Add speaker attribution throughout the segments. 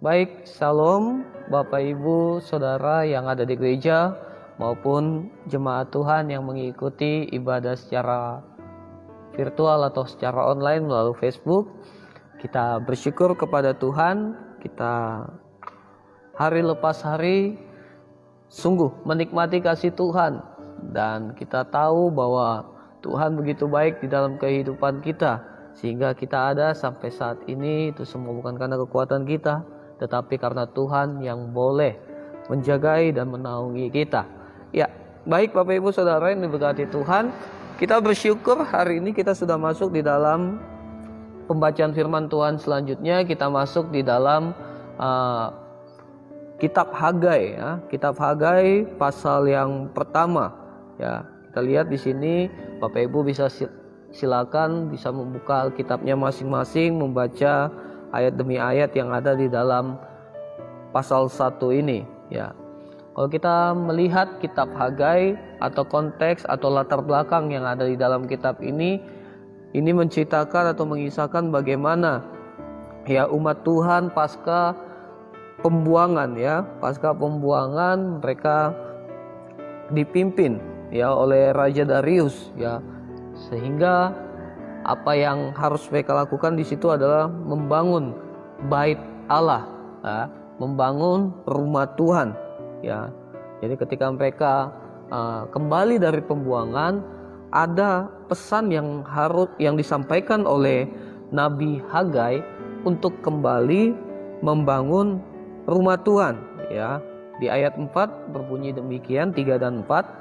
Speaker 1: Baik, Shalom Bapak Ibu Saudara yang ada di gereja maupun jemaat Tuhan yang mengikuti ibadah secara virtual atau secara online melalui Facebook. Kita bersyukur kepada Tuhan, kita hari lepas hari sungguh menikmati kasih Tuhan, dan kita tahu bahwa Tuhan begitu baik di dalam kehidupan kita, sehingga kita ada sampai saat ini. Itu semua bukan karena kekuatan kita, tetapi karena Tuhan yang boleh menjagai dan menaungi kita. Ya, baik Bapak Ibu Saudara yang diberkati Tuhan, kita bersyukur hari ini kita sudah masuk di dalam pembacaan firman Tuhan. Selanjutnya kita masuk di dalam kitab Hagai, ya. Kitab Hagai pasal yang pertama. Ya, kita lihat di sini, Bapak Ibu bisa silakan bisa membuka Alkitabnya masing-masing, membaca ayat demi ayat yang ada di dalam pasal 1 ini, ya. Kalau kita melihat kitab Hagai atau konteks atau latar belakang yang ada di dalam kitab ini menceritakan atau mengisahkan bagaimana ya umat Tuhan pasca pembuangan, ya, pasca pembuangan mereka dipimpin ya oleh Raja Darius, ya, sehingga apa yang harus mereka lakukan di situ adalah membangun bait Allah, ya, membangun rumah Tuhan, ya. Jadi ketika mereka kembali dari pembuangan, ada pesan yang disampaikan oleh Nabi Hagai untuk kembali membangun rumah Tuhan, ya. Di ayat 4 berbunyi demikian, 3 dan 4.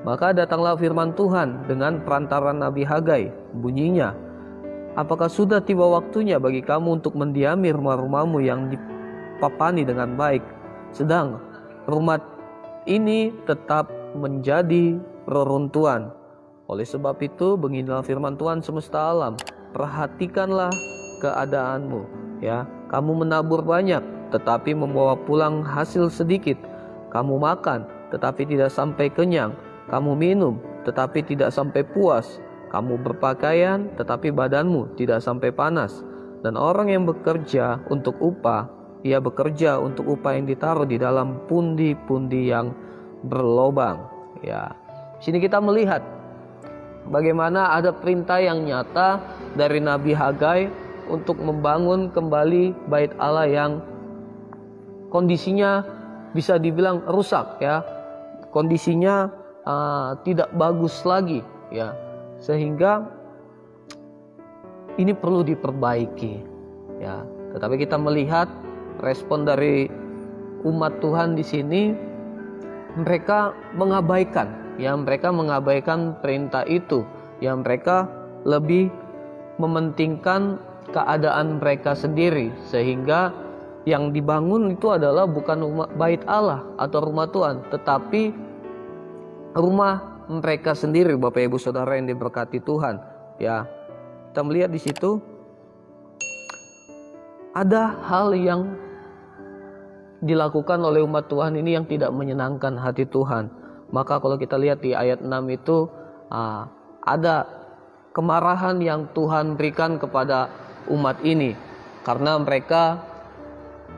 Speaker 1: Maka datanglah firman Tuhan dengan perantaran Nabi Hagai, bunyinya, apakah sudah tiba waktunya bagi kamu untuk mendiami rumah-rumahmu yang dipapani dengan baik, sedang rumah ini tetap menjadi reruntuhan. Oleh sebab itu, beginilah firman Tuhan semesta alam, perhatikanlah keadaanmu, ya. Kamu menabur banyak, tetapi membawa pulang hasil sedikit. Kamu makan, tetapi tidak sampai kenyang. Kamu minum, tetapi tidak sampai puas. Kamu berpakaian, tetapi badanmu tidak sampai panas. Dan orang yang bekerja untuk upah, ia bekerja untuk upah yang ditaruh di dalam pundi-pundi yang berlobang. Ya, sini kita melihat bagaimana ada perintah yang nyata dari Nabi Hagai untuk membangun kembali bait Allah yang kondisinya bisa dibilang rusak, ya. Kondisinya tidak bagus lagi, ya, sehingga ini perlu diperbaiki, ya. Tetapi kita melihat respon dari umat Tuhan di sini, mereka mengabaikan, ya, mereka mengabaikan perintah itu, ya, mereka lebih mementingkan keadaan mereka sendiri, sehingga yang dibangun itu adalah bukan bait Allah atau rumah Tuhan, tetapi rumah mereka sendiri, Bapak Ibu Saudara yang diberkati Tuhan, ya. Kita melihat di situ ada hal yang dilakukan oleh umat Tuhan ini yang tidak menyenangkan hati Tuhan. Maka kalau kita lihat di ayat 6 itu ada kemarahan yang Tuhan berikan kepada umat ini karena mereka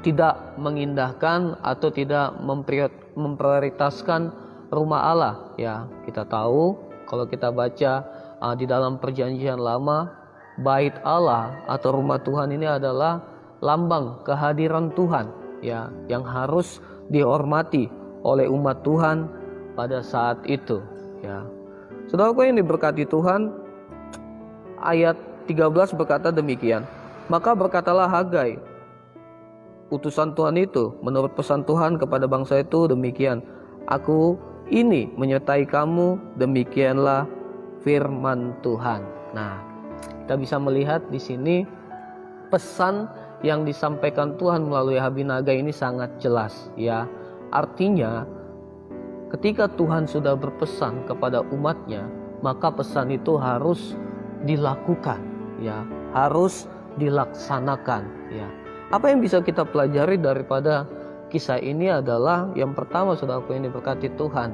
Speaker 1: tidak mengindahkan atau tidak memprioritaskan rumah Allah, ya. Kita tahu kalau kita baca di dalam perjanjian lama, bait Allah atau rumah Tuhan ini adalah lambang kehadiran Tuhan, ya, yang harus dihormati oleh umat Tuhan pada saat itu, ya. Saudaraku yang diberkati Tuhan, ayat 13 berkata demikian, maka berkatalah Hagai, utusan Tuhan itu, menurut pesan Tuhan kepada bangsa itu demikian, aku ini menyertai kamu, demikianlah firman Tuhan. Nah, kita bisa melihat di sini pesan yang disampaikan Tuhan melalui Nabi Hagai ini sangat jelas, ya. Artinya ketika Tuhan sudah berpesan kepada umatnya, maka pesan itu harus dilakukan, ya, harus dilaksanakan, ya. Apa yang bisa kita pelajari daripada kisah ini adalah yang pertama, saudaraku yang diberkati Tuhan,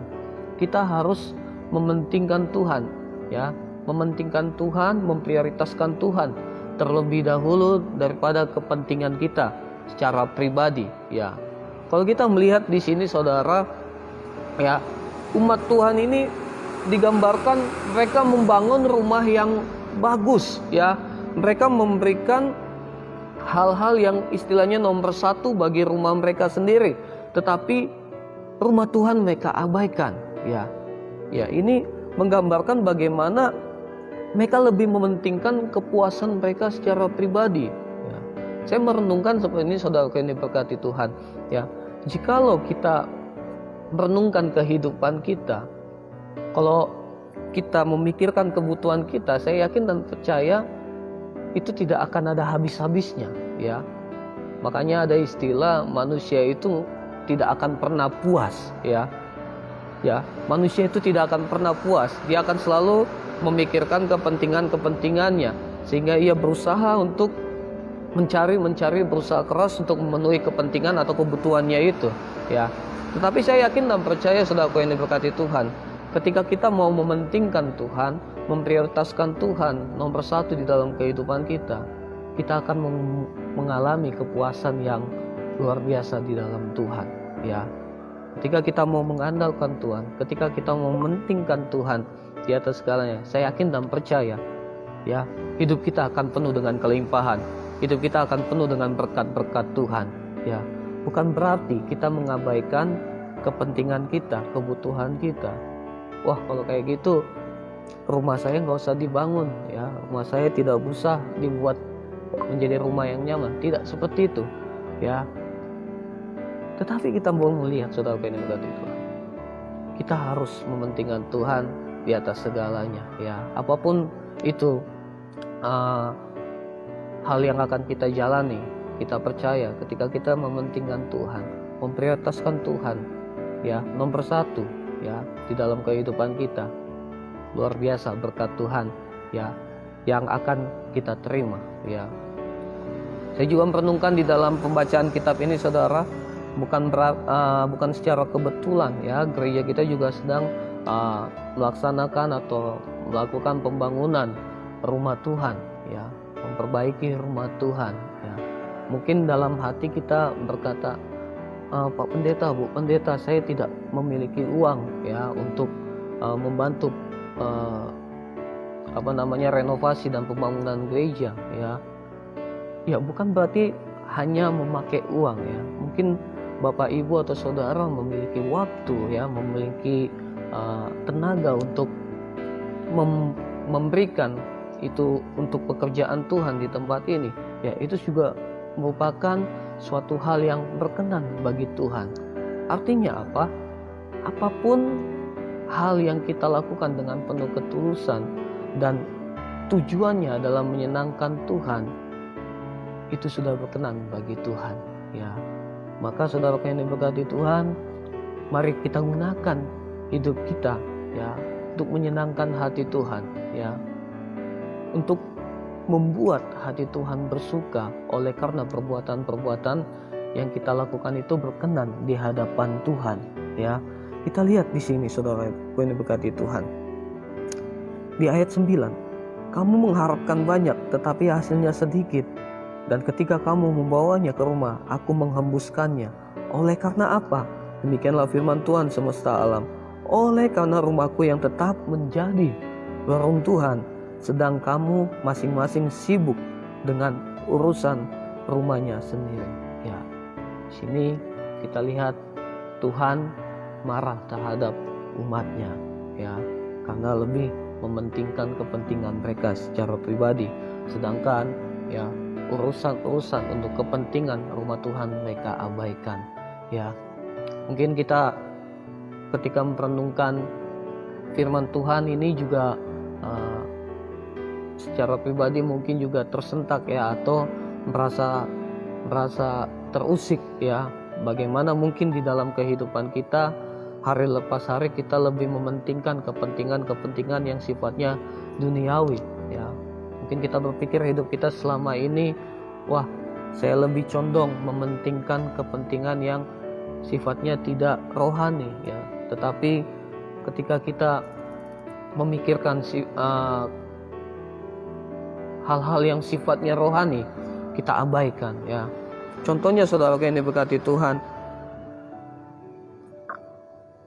Speaker 1: kita harus mementingkan Tuhan, ya, mementingkan Tuhan, memprioritaskan Tuhan terlebih dahulu daripada kepentingan kita, secara pribadi, ya. Kalau kita melihat di sini saudara, ya, umat Tuhan ini digambarkan mereka membangun rumah yang bagus, ya. Mereka memberikan hal-hal yang istilahnya nomor satu bagi rumah mereka sendiri, tetapi rumah Tuhan mereka abaikan, ya. Ya, ini menggambarkan bagaimana mereka lebih mementingkan kepuasan mereka secara pribadi, ya. Saya merenungkan seperti ini saudara yang diberkati Tuhan, ya. Jikalau kita merenungkan kehidupan kita, kalau kita memikirkan kebutuhan kita, saya yakin dan percaya itu tidak akan ada habis-habisnya, ya. Makanya ada istilah manusia itu tidak akan pernah puas, ya. Ya, manusia itu tidak akan pernah puas. Dia akan selalu memikirkan kepentingannya, sehingga ia berusaha untuk mencari, berusaha keras untuk memenuhi kepentingan atau kebutuhannya itu, ya. Tetapi saya yakin dan percaya saudaraku yang diberkati Tuhan, ketika kita mau mementingkan Tuhan, memprioritaskan Tuhan nomor satu di dalam kehidupan kita, kita akan mengalami kepuasan yang luar biasa di dalam Tuhan, ya. Ketika kita mau mengandalkan Tuhan, ketika kita mau mementingkan Tuhan di atas segalanya, saya yakin dan percaya, ya, hidup kita akan penuh dengan kelimpahan, hidup kita akan penuh dengan berkat-berkat Tuhan, ya. Bukan berarti kita mengabaikan kepentingan kita, kebutuhan kita. Wah, kalau kayak gitu rumah saya nggak usah dibangun, ya, rumah saya tidak usah dibuat menjadi rumah yang nyaman. Tidak seperti itu, ya. Tetapi kita mau melihat saudara yang diberkati Tuhan, kita harus mementingkan Tuhan di atas segalanya, ya. Apapun itu hal yang akan kita jalani, kita percaya ketika kita mementingkan Tuhan, memprioritaskan Tuhan, ya, nomor satu, ya, di dalam kehidupan kita, luar biasa berkat Tuhan, ya, yang akan kita terima, ya. Saya juga merenungkan di dalam pembacaan kitab ini saudara, bukan secara kebetulan, ya, gereja kita juga sedang melaksanakan atau melakukan pembangunan rumah Tuhan, ya, memperbaiki rumah Tuhan, ya. Mungkin dalam hati kita berkata, Pak Pendeta, Bu Pendeta, saya tidak memiliki uang, ya, untuk membantu renovasi dan pembangunan gereja, ya. Ya, bukan berarti hanya memakai uang, ya. Mungkin Bapak Ibu atau saudara memiliki waktu, ya, memiliki tenaga untuk memberikan itu untuk pekerjaan Tuhan di tempat ini, ya, itu juga merupakan suatu hal yang berkenan bagi Tuhan. Artinya apa? Apapun hal yang kita lakukan dengan penuh ketulusan dan tujuannya adalah menyenangkan Tuhan, itu sudah berkenan bagi Tuhan, ya. Maka saudara yang diberkati Tuhan, mari kita gunakan hidup kita, ya, untuk menyenangkan hati Tuhan, ya, untuk membuat hati Tuhan bersuka oleh karena perbuatan-perbuatan yang kita lakukan itu berkenan di hadapan Tuhan, ya. Kita lihat di sini saudara yang diberkati Tuhan, di ayat 9, kamu mengharapkan banyak tetapi hasilnya sedikit, dan ketika kamu membawanya ke rumah, aku menghembuskannya. Oleh karena apa? Demikianlah firman Tuhan semesta alam. Oleh karena rumahku yang tetap menjadi reruntuhan, sedang kamu masing-masing sibuk dengan urusan rumahnya sendiri. Ya, sini kita lihat Tuhan marah terhadap umatnya, ya, karena lebih mementingkan kepentingan mereka secara pribadi, sedangkan, ya, urusan-urusan untuk kepentingan rumah Tuhan mereka abaikan, ya. Mungkin kita ketika merenungkan firman Tuhan ini juga secara pribadi mungkin juga tersentak, ya, atau merasa terusik, ya, bagaimana mungkin di dalam kehidupan kita hari lepas hari kita lebih mementingkan kepentingan yang sifatnya duniawi, ya. Mungkin kita berpikir hidup kita selama ini, wah, saya lebih condong mementingkan kepentingan yang sifatnya tidak rohani, ya. Tetapi ketika kita memikirkan hal-hal yang sifatnya rohani, kita abaikan, ya. Contohnya saudara yang diberkati Tuhan,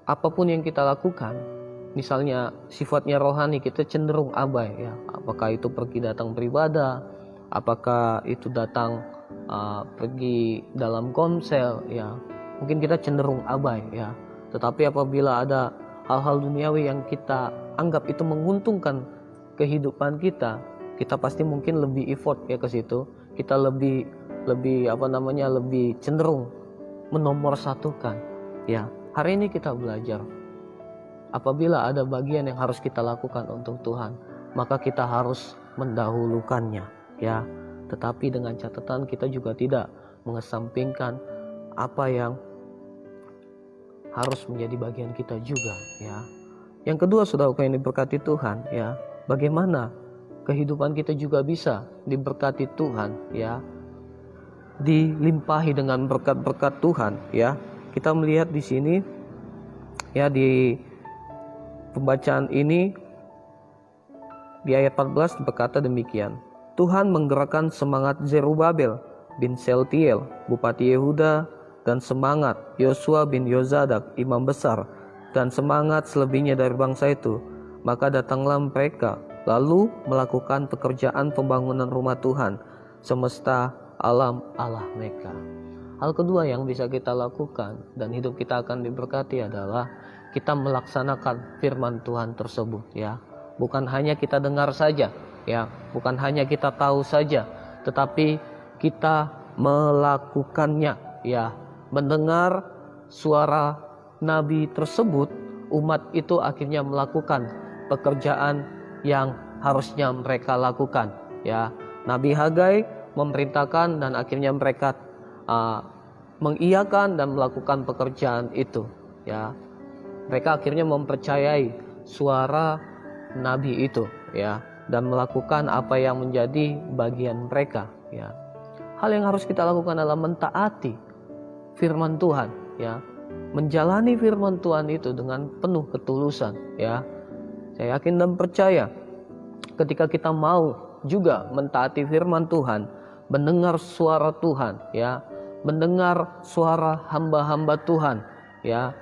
Speaker 1: apapun yang kita lakukan, misalnya sifatnya rohani, kita cenderung abai ya. Apakah itu pergi datang beribadah, apakah itu datang pergi dalam komsel ya, mungkin kita cenderung abai ya. Tetapi apabila ada hal-hal duniawi yang kita anggap itu menguntungkan kehidupan kita, kita pasti mungkin lebih effort ya ke situ. Kita lebih cenderung menomorsatukan ya. Hari ini kita belajar, apabila ada bagian yang harus kita lakukan untuk Tuhan, maka kita harus mendahulukannya ya. Tetapi dengan catatan kita juga tidak mengesampingkan apa yang harus menjadi bagian kita juga ya. Yang kedua, saudara yang diberkati Tuhan ya, bagaimana kehidupan kita juga bisa diberkati Tuhan ya, dilimpahi dengan berkat-berkat Tuhan ya. Kita melihat di sini ya, di pembacaan ini di ayat 14 berkata demikian. Tuhan menggerakkan semangat Zerubabel bin Seltiel, Bupati Yehuda, dan semangat Yosua bin Yozadak, imam besar, dan semangat selebihnya dari bangsa itu. Maka datanglah mereka, lalu melakukan pekerjaan pembangunan rumah Tuhan, semesta alam Allah mereka. Hal kedua yang bisa kita lakukan dan hidup kita akan diberkati adalah kita melaksanakan firman Tuhan tersebut ya. Bukan hanya kita dengar saja ya, bukan hanya kita tahu saja, tetapi kita melakukannya ya. Mendengar suara nabi tersebut, umat itu akhirnya melakukan pekerjaan yang harusnya mereka lakukan ya. Nabi Hagai memerintahkan dan akhirnya mereka mengiyakan dan melakukan pekerjaan itu ya. Mereka akhirnya mempercayai suara nabi itu ya, dan melakukan apa yang menjadi bagian mereka ya. Hal yang harus kita lakukan adalah mentaati firman Tuhan ya, menjalani firman Tuhan itu dengan penuh ketulusan ya. Saya yakin dan percaya ketika kita mau juga mentaati firman Tuhan, mendengar suara Tuhan ya, mendengar suara hamba-hamba Tuhan ya,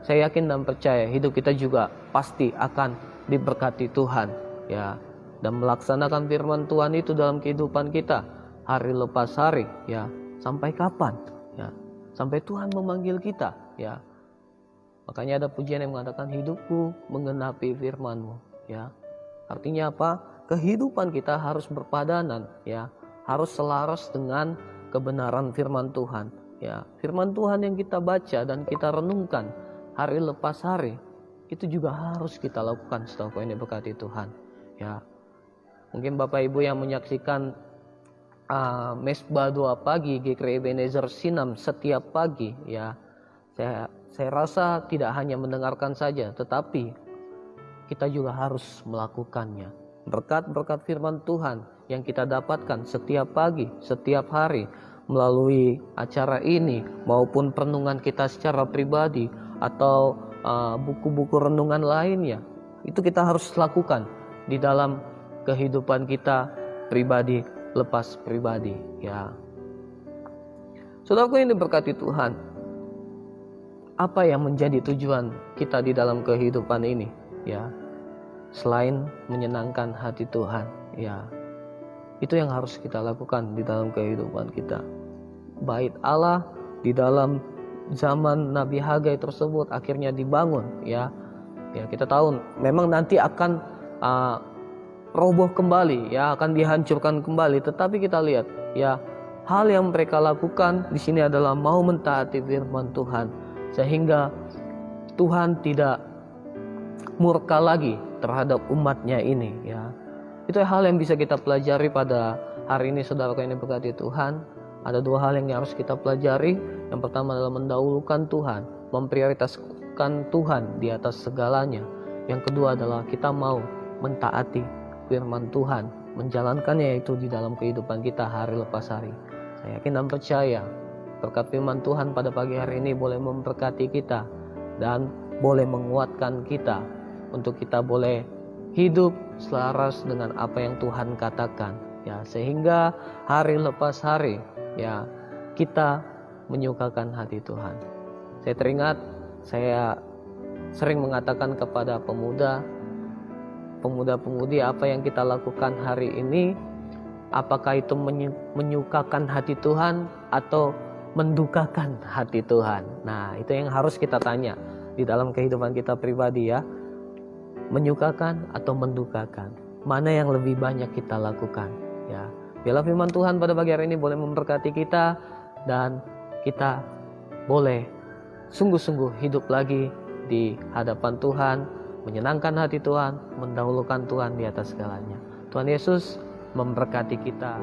Speaker 1: saya yakin dan percaya hidup kita juga pasti akan diberkati Tuhan ya, dan melaksanakan firman Tuhan itu dalam kehidupan kita hari lepas hari ya. Sampai kapan ya? Sampai Tuhan memanggil kita ya. Makanya ada pujian yang mengatakan hidupku menggenapi firman-Mu ya. Artinya apa? Kehidupan kita harus berpadanan ya, harus selaras dengan kebenaran firman Tuhan ya. Firman Tuhan yang kita baca dan kita renungkan hari lepas hari, itu juga harus kita lakukan setelah ini berkati Tuhan ya. Mungkin Bapak Ibu yang menyaksikan Mesbah doa pagi GKRI Ebenezer Sinam setiap pagi ya, saya rasa tidak hanya mendengarkan saja, tetapi kita juga harus melakukannya. Berkat-berkat firman Tuhan yang kita dapatkan setiap pagi, setiap hari melalui acara ini maupun perenungan kita secara pribadi atau buku-buku renungan lainnya, itu kita harus lakukan di dalam kehidupan kita pribadi lepas pribadi ya. Saudaraku yang diberkati Tuhan, apa yang menjadi tujuan kita di dalam kehidupan ini ya, selain menyenangkan hati Tuhan ya, itu yang harus kita lakukan di dalam kehidupan kita. Bait Allah di dalam zaman Nabi Hagai tersebut akhirnya dibangun ya. Ya, kita tahu memang nanti akan roboh kembali ya, akan dihancurkan kembali, tetapi kita lihat ya, hal yang mereka lakukan di sini adalah mau mentaati firman Tuhan sehingga Tuhan tidak murka lagi terhadap umatnya ini ya. Itu hal yang bisa kita pelajari pada hari ini saudara yang diberkati Tuhan. Ada dua hal yang harus kita pelajari. Yang pertama adalah mendahulukan Tuhan, memprioritaskan Tuhan di atas segalanya. Yang kedua adalah kita mau mentaati firman Tuhan, menjalankannya itu di dalam kehidupan kita hari lepas hari. Saya yakin dan percaya berkat firman Tuhan pada pagi hari ini boleh memberkati kita dan boleh menguatkan kita untuk kita boleh hidup selaras dengan apa yang Tuhan katakan ya, sehingga hari lepas hari ya, kita menyukakan hati Tuhan. Saya teringat, saya sering mengatakan kepada pemuda-pemudi, apa yang kita lakukan hari ini, apakah itu menyukakan hati Tuhan atau mendukakan hati Tuhan? Nah, itu yang harus kita tanya di dalam kehidupan kita pribadi ya. Menyukakan atau mendukakan? Mana yang lebih banyak kita lakukan? Ya, biarlah firman Tuhan pada pagi hari ini boleh memberkati kita, dan kita boleh sungguh-sungguh hidup lagi di hadapan Tuhan, menyenangkan hati Tuhan, mendahulukan Tuhan di atas segalanya. Tuhan Yesus memberkati kita.